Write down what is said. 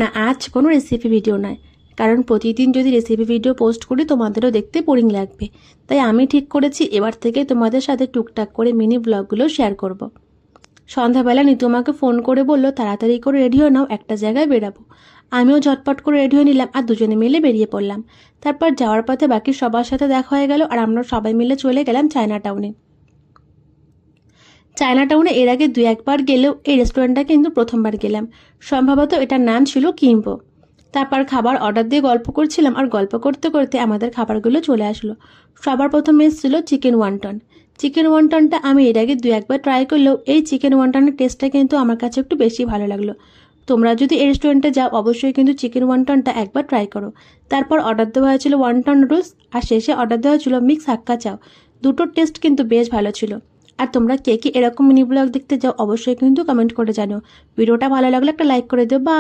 না আজ কোনো রেসিপি ভিডিও নয়, কারণ প্রতিদিন যদি রেসিপি ভিডিও পোস্ট করি তোমাদেরও দেখতে বোরিং লাগবে। তাই আমি ঠিক করেছি এবার থেকে তোমাদের সাথে টুকটাক করে মিনি ব্লগগুলো শেয়ার করব। সন্ধ্যাবেলা নিতু আমাকে ফোন করে বলল তাড়াতাড়ি করে রেডি হয়ে নাও, একটা জায়গায় বেরাবো। আমিও ঝটপট করে রেডি হয়ে নিলাম আর দুজনে মিলে বেরিয়ে পড়লাম। তারপর যাওয়ার পথে বাকি সবার সাথে দেখা হয়ে গেল আর আমরা সবাই মিলে চলে গেলাম চায়না টাউনে। চায়না টাউনে এর আগে 2-1 বার গেলেও এই রেস্টুরেন্টটা কিন্তু প্রথমবার গেলাম। সম্ভবত এটার নাম ছিল কিম্বো। তারপর খাবার অর্ডার দিয়ে গল্প করছিলাম আর গল্প করতে করতে আমাদের খাবারগুলো চলে আসলো। সবার প্রথমে এসেছিল চিকেন ওয়ান্টন। চিকেন ওয়ান্টনটা আমি এর আগে 2-1 বার ট্রাই করলেও এই চিকেন ওয়ান্টনের টেস্টটা কিন্তু আমার কাছে একটু বেশি ভালো লাগলো। তোমরা যদি এই রেস্টুরেন্টে যাও অবশ্যই কিন্তু চিকেন ওয়ান্টনটা একবার ট্রাই করো। তারপর অর্ডার দেওয়া হয়েছিল ওয়ান্টন নুডলস আর শেষে অর্ডার দেওয়া হয়েছিল মিক্স হাক্কা চাও। দুটোর টেস্ট কিন্তু বেশ ভালো ছিল। আর তোমরা কে কে এরকম মিনি ব্লগ দেখতে যাও অবশ্যই কিন্তু কমেন্ট করে জানো। ভিডিওটা ভালো লাগলে একটা লাইক করে দিও বা